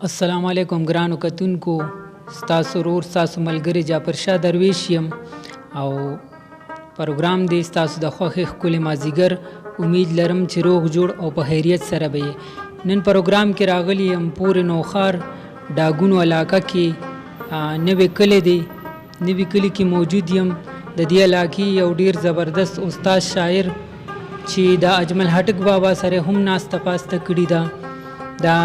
السلام علیکم ګرانو کتونکو، ستاسو ورور ستاسو ملګری جعفرشاه درویش یم او پروګرام دی ستاسو د خوښې ښکلې مازدیګر. امید لرم چې روغ جوړ او په خیریت سره به یې. نن پروګرام کې راغلی یم پورې نوښار ډاګونو علاقه کې نوې کلی دی. نوې کلي کې موجود یم. د دې علاقې یو ډیر زبردست استاد شاعر چې د اجمل هټک بابا سره هم ناسته پاسته کړې ده، دا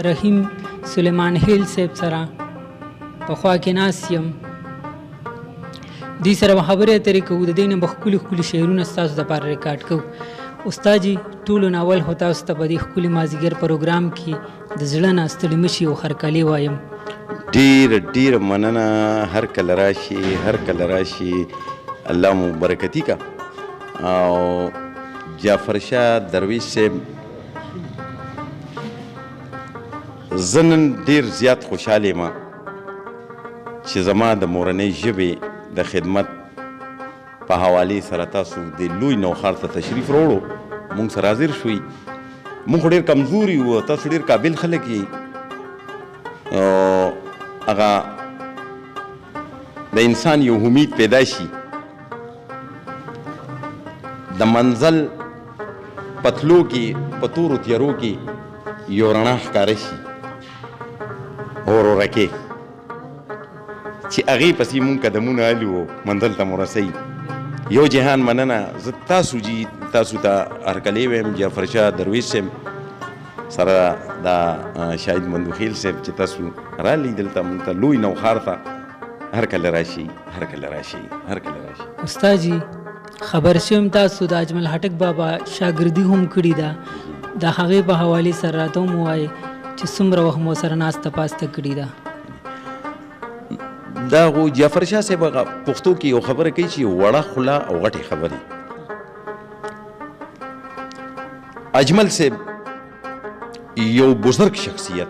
رحیم سلیمان هیل صاحب سره په خوا کې ناست یم. دوی سره به خبرې اترې کوو، د دوی نه به ښکلي ښکلي شعرونه ستاسو دپاره ریکارډ کوو. استاد جي ټولو نه اول خو تاسو ته په دې ښکلي مازدیګر پروګرام کې د زړه نه ستړي مه شي او هرکلي وایم. ډېره مننه. هر کله راشي الله مو برکتي کا. او جعفرشاه درویش صاحب، زه نن ډېر زیات خوشحاله یم چې زما د مورنۍ ژبې د خدمت په حوالې سره تاسو د لوی نوښار ته تشریف راوړو. موږ سره حاضر شوي. موږ خو ډېر کمزوري وو، تاسو ډېر قابل خلک یې. هغه د انسان یو امید پیدا شي، د منزل پتلو کې په تورو تیارو کې یو رڼا ښکاره شي ورورکې چې هغې پسې مونږ قدمونه الو منزل ته مو رسوي. یو جهان مننه. زه تاسو ته هرکلی ویم جعفرشاه درویش صاحب سره دا شاهد مندوخیل صاحب چې تاسو رالی دلته مونږ ته لوی نوښار ته هر کله راشي. استاد جي خبر شوم تاسو د اجمل هټک بابا شاګردي هم کړې ده، د هغې په حوالې سره راته هم ووایئ چې څومره وخت مو سره ناسته پاسته کړې ده. دا خو جعفرشاه صاحب هغه پښتو کې یو خبره کوي چې وړه خوله او غټې خبرې. اجمل صاحب یو بزرگ شخصیت،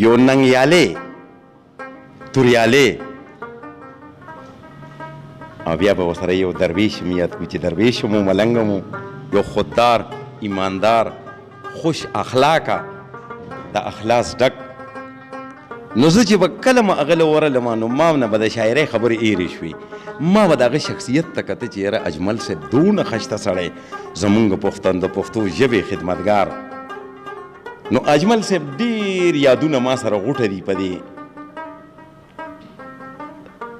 یو ننګیالی توریالی، او بیا به ورسره یو درویش هم یاد کړو چې درویش هم و، ملنګ هم و، یو خوددار، ایماندار، خوش اخلاقه، د اخلاص ډک. نو زه چې به کله ما هغه له ورغلم نو ما نه به د شاعرۍ خبرې ایرې شوې. ما به د هغه شخصیت ته کته چې یاره اجمل صاحب دونه ښایسته سړی، زمونږ پښتون د پښتو ژبې خدمتګار. نو اجمل صاحب ډېر یادونه ما سره غوټه دي په دې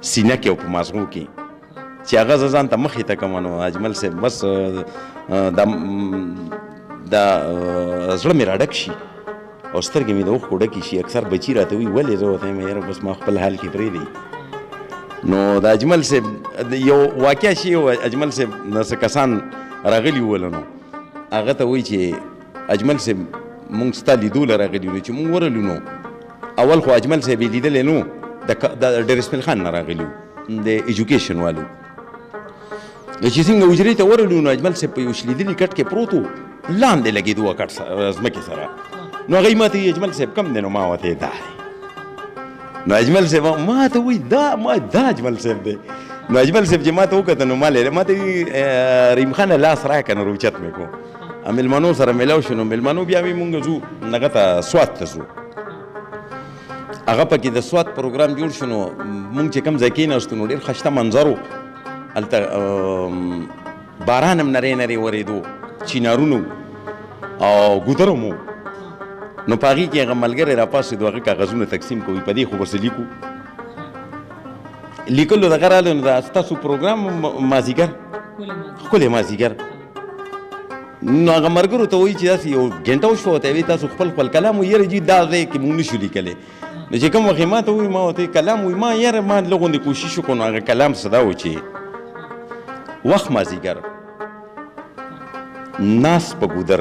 سینه کې او په مازغو کې چې هغه زه ځان ته مخې ته کوم. نو اجمل صاحب بس د زړه مې راډک شي او سترګې مې د اوښکو ډکې شي. اکثر بچي راته وایي ولې؟ زه ورته وایم یاره بس ما خپل حال کې پرېږدئ. نو د اجمل صاحب یو واقعه شي، اجمل صاحب نه څه کسان راغلي ول، نو هغه ته وایي چې اجمل صاحب مونږ ستا لیدو له راغلي یو. چې مونږ ورغلو نو اول خو اجمل صاحب یې لیدلی نو، د ډیر اسماعیل خان نه راغلي د ایجوکیشن والو. چې څنګه حجرې ته ورغلو نو اجمل صاحب په یو شلیدلي کټ کې پروت و، لاندې لګېدو کټ ځمکې سره. نو هغې ما ته وایي اجمل صاحب کم دی؟ نو ما ورته دا دی. نو اجمل صاحب ما ته وایي دا اجمل صاحب دی. نو اجمل صاحب چې ما ته وکته نو ما ته وایي رحیم خانه لاس راکړه. نو روچت مې کو، مېلمنو سره میلاو شو. نو مېلمنو بیا وایي مونږ ځو هغه ته سوات ته ځو. هغه پکې د سوات پروګرام جوړ شو. نو مونږ چې کوم ځای کېناستو نو ډېر ښایسته منظر و. هلته باران هم نری ورېدو، چینارونو او ګودر هم و. نو په هغې کې هغه ملګری راپاڅېدو، هغه کاغذونه تقسیم کوي. په دې خو ورسې لیکو لیکلو دغه راغلی. نو دا ستاسو پروګرام مازدیګر ښکلی مازدیګر. نو هغه ملګرو ته وایي چې داسې یو ګنټه وشوه، ورته وایي تاسو خپل کلام و. یاره جي دا ځای کې مونږ نشو لیکلی. نو چې کوم وخت یې ما ته وایي، ما ورته کلام وایي، ما یاره ما لږ کوشش وکړو. نو هغه کلام څه دا و چې وخت مازدیګر ناس په ګودر،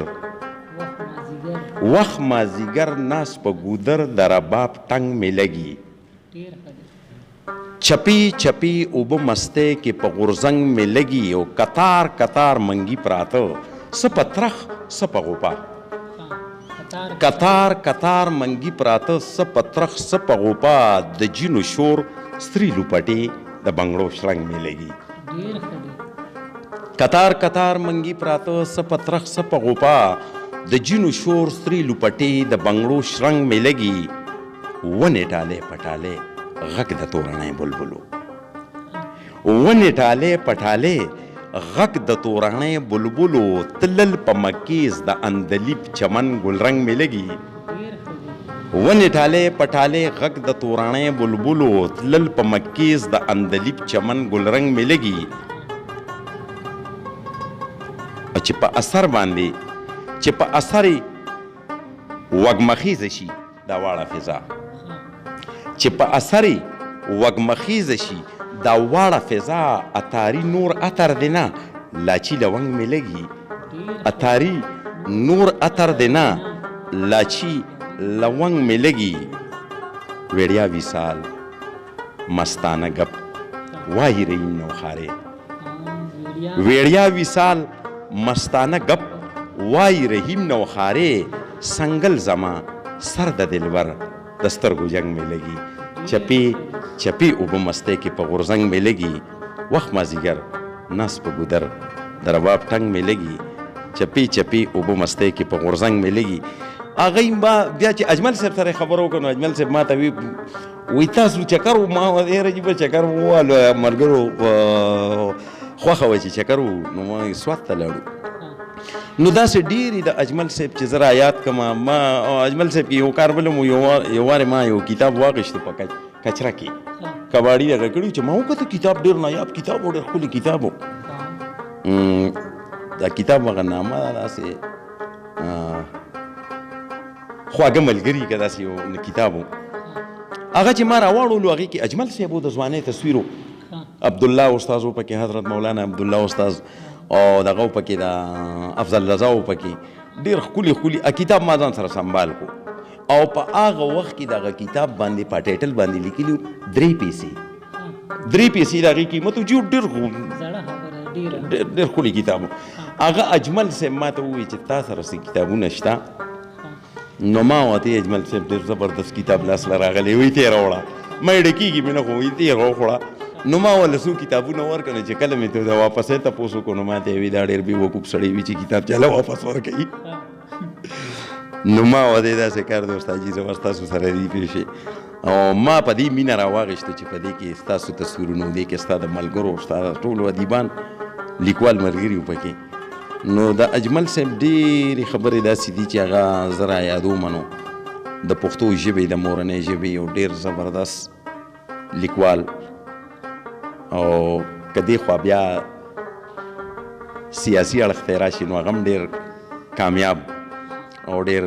وخت مازدیګر ناس په ګودر، د رباب ټنګ مې لګي، چپی اوبه مستی کې په غورځنګ مې لګي. او کتار منګي پراته، څه په ترخ څه په غوپا. کتار منګي پراته، څه په ترخ څه په غوپا. د جینو شور ستري لوپټې، د بنګړو شرنګ مې لګي. کتار کتار منګي پراته څه په ترخ څه په غوپا د جینو شور ستري لوپټې د بنګړو شرنګ مې لګي ونې ټالې پټالې غږ د تورنۍ بلبلو ونې ټالې پټالې غږ د تورنۍ بلبلو تلل په مکیز د اندلیب چمن ګلرنګ مې لګي ونې ټالې پټالې غږ د تورنۍ بلبلو تلل په مکیز د اندلیب چمن ګلرنګ مې لګي چې په اثر باندې چې په اثر وږمخیزه شي دا واړه فضا چې په اثر وږمخیزه شي دا واړه فضا اتاري نور اتر دینا لاچی لونګ مې لګي اتاري نور اتر دینا لاچی لونګ مې لګي ویړیا وصال مستانه گپ وای رہی نوخاره ویړیا وصال مستانه گپ وای رحیم نوخاره سنگل زما سر د دلور دسترګو جنگ مې لګي چپی چپی اوبه مسته کې په غورزنګ مې لګي وخت مازیګر ناس په ګودر درباب ټنګ مې لګي چپی چپی اوبه مسته کې په غورزنګ مې لګي هغه با بیا چې اجمل صاحب سره خبرو وکړو اجمل صاحب ما ته وی تاسو چکر ما ډېر عجیب چکر ووالو مرګرو خوښه وای چې چکر نو ما سوات ته لاړو نو داسې ډېرې د اجمل صاحب چې زه رایاد کړم ما اجمل صاحب کې یو کار بل مو یو وارې ما یو کتاب واخیسته په کچره کې کباړي هغه کړي چې ما وکړه کتاب ډېر نایاب کتاب و ډېر ښکلی کتاب و دا کتاب هغه نامه داسې خواږه ملګري که داسې یو کتاب و هغه چې ما راواړولو هغې کې اجمل صاحب و د ځوانۍ تصویر و عبدالله استاذ و پکې حضرت مولانا عبدالله استاذ او دغه پکې د افضل رضا و پکې ډېر ښکلي ښکلي کتاب ما ځان سره سنبال کو او په هغه وخت کې دغه کتاب باندې په ټایټل باندې لیکلي 3 پیسې د هغې قیمت و ډېر ښکلي کتاب هغه اجمل صاحب ما ته ووایي چې تا سره څه کتابونه شته نو ما ورته اجمل صاحب ډېر زبردست کتاب لاس له راغلی وایي ته یې راوړه ما یې ډکېږي مې نه خو وایي ته یې راوخوړه نو ما ول څو کتابونه ورکړل چې کله مې ته دا واپس تپوس وکړو نو ما ته وی دا ډېر بېوقوف سړی وي چې کتاب چاله واپس ورکوي نو ما ودې داسې کار دی استاد جي زما ستاسو سره دي پېښې او ما په دې مینه راواغېشته چې په دې کې ستاسو تصویرونه دې کې ستا د ملګرو ستا د ټولو ادیبان لیکوال ملګري وو پکې نو د اجمل صاحب ډېرې خبرې داسې دي چې هغه زه را یادوم نو د پښتو ژبې د مورنۍ ژبې یو ډېر زبردست لیکوال او که دې خوا بیا سیاسي اړخ ته راشي نو هغه هم ډېر کامیاب او ډېر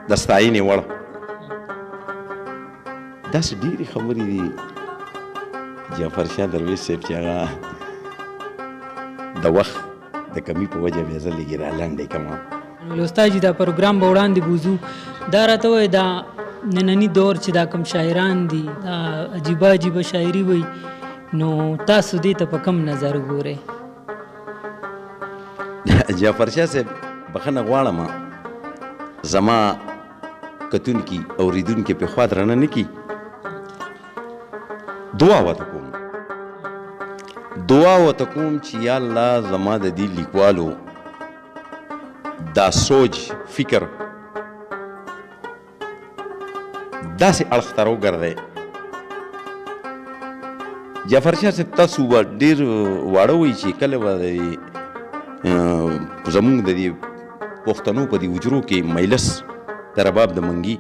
د ستاینې وړ داسې ډېرې خبرې دي جعفر شاه درویش صاحب چې هغه د وخت د کمی په وجه بیا زه لږې را لنډې کړم استاد جي دا پروګرام به وړاندې بوځو دا راته وایي دا نننی دور چې دا کوم شاعران دي دا عجیبه عجیبه شاعري وایي نو تاسو دې ته په کوم نظر ګورئ جعفر شاه صاحب بخښنه غواړم زما کتونکي اورېدونکي پې خوا درنه نه کي دعا ورته کوم چې یا الله زما د دې لیکوالو دا سوچ فکر داسې اړخ ته راوګرځئ جعفر شاه صاحب تاسو به ډېر واړه وایي چې کله به زمونږ د دې پښتنو په دې حجرو کې مجلس د رباب د منګي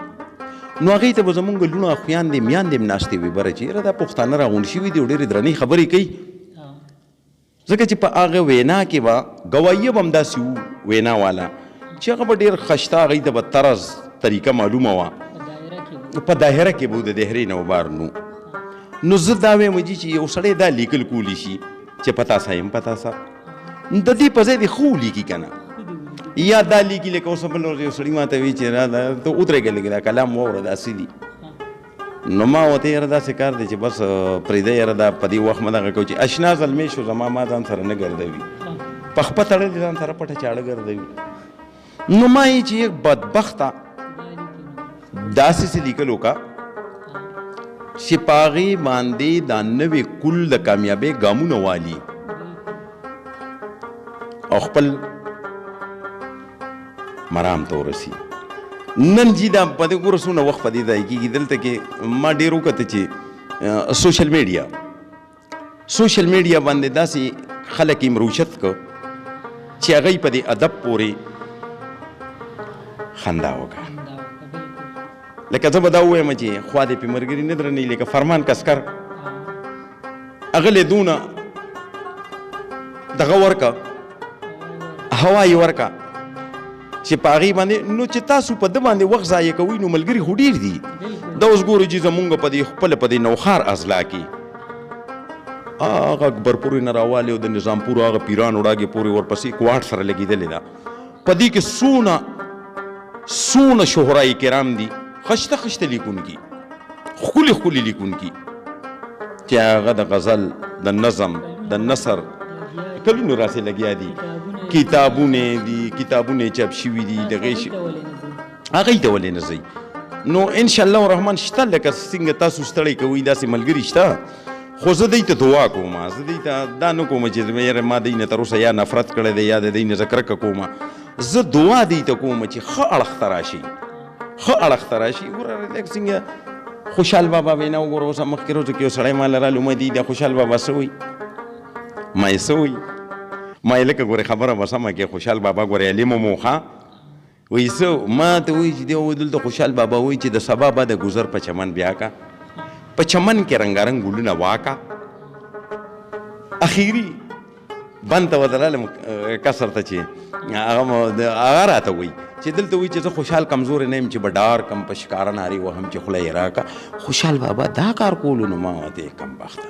نو هغې ته به زمونږ لوڼه خویندې میاندې هم ناستې وي بره چې یاره دا پښتانه راغونډ شوي دي او ډېرې درنې خبرې کوي ځکه چې په هغه وینا کې به ګوایه به همداسې وو وینا والا چې هغه به ډېر خشته هغې ته به طرز طریقه معلومه وه په دایره کې به د دهرې نه وبار نو زه دا وایم چې یو سړی دا لیکل کولی شي چې پتا سا یم پتا سا د دې په ځای دې ښه ولیکي که نه یا دا لیکي لکه اوس بل یو سړي ما ته وایي چې ته ودرېږه لږ دا کلام واوره داسې دي نو ما ورته یاره داسې کار دی چې بس پرېږده یاره دا په دې وخت مه دغه کوو چې اشنا زلمی شو زما ما ځان سره نه ګرځوي په خپه تړلې ځان سره پټه چاړه ګرځوي نو ما یې چې یک بدبخته داسې څه لیکل وکړه چې په هغې باندې دا نوې کل د کامیابۍ ګامونه والي او خپل مرام ته ورسي. نن جی دا په دې ګوره څونه وخت په دې ځای کېږي دلته کې ما ډېر وکته چې سوشل میډیا باندې داسې خلک یې مروچت که چې هغوی په دې ادب پورې خندا وکړه. لکه زه به دا ووایم چې خوا دې پې ملګري نه درنوي لکه فرمان کسکر هغه له دونه دغه ورکه هوا یې ورکه چې په هغې باندې نو چې تاسو په ده باندې وخت ضایع کوئ نو ملګري خو ډېر دي. دا اوس ګورو چې زمونږ په دې خپله په دې نوښار اضلاع کې هغه اکبرپورې نه راوالې او د نظامپور هغه پیران وړاګې پورې ورپسې کوواټ سره لګېدلې ده. په دې کې څونه شهرای کرام دي خشته خشته لیکونکي ښکلي ښکلي لیکونکي چې هغه د غزل د نظم د نثر کلونو راسې لګیا دي کتابونه چاپ شوي دي دغې هغوی ته ولې نه ځئ. نو انشاءالله الرحمن شته لکه څنګه تاسو ستړی کوئ داسې ملګري شته خو زه دوی ته دعا کوم زه دوی ته دا نه کوم چې یاره ما دوی نه تر اوسه یا نفرت کړی دی یا د دوی نه زه کرکه کوم زه دعا دوی ته کوم چې ښه اړخ ته راشي ګوره لکه څنګه خوشحال بابا وینا وګوره اوس مخکې ورځو کې یو سړی ما له رالو مدي د خوشحال بابا څه وایي ما یې څه وایي ما یې لکه ګورې خبره به سمه کې خوشحال بابا ګورې علم مو ښه وایي څه ما ته وایي چې دی دلته خوشحال بابا وایي چې د سبا به د ګذر په چمن بیا کا په چمن کې رنګارنګ ګلونه واکا اخیری بند ته ودرالم کسر ته چې هغه راته وایي چې دلته وایي چې زه خوشحال کمزور نه یم چې به ډار کم په ښکاره نارې وهم چې خوله یې راکه خوشحال بابا دا کار کولو نو ما ورته کم بخته.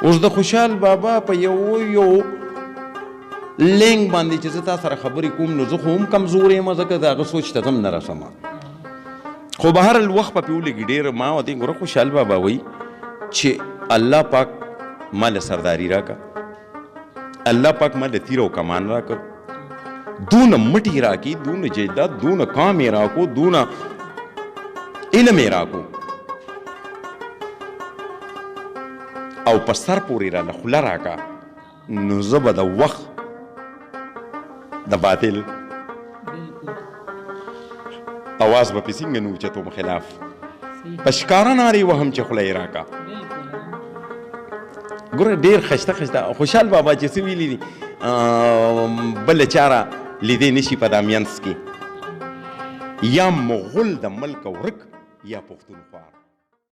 اوس د خوشحال بابا په یو لینک باندې چې زه تا سره خبرې کوم نو زه خو هم کمزور یم ځکه د هغه سوچ ته هم نه رسمه خو بهر الوخت په پې ولګي ډېر ما ورته ګوره خوشحال بابا وایي چې الله پاک ما له سرداري راکړه الله پاک ما له تیر او کمان راکړه دونه مټي راکړي دونه جیدات دونه کام یې راکړو دونه علم یې راکړو او په سر پورې راله خوله راکړه نو زه به د وخت د باطل اواز به پې څنګه نه اوچتوم خلاف په ښکاره نارې وهم چې خوله یې راکړه. ګوره ډېر خشته خوشحال بابا چې څه ویلي دي بله چاره لیدې نه شي په دا مینځ کې یا مغول د ملک ورک یا پښتونخوا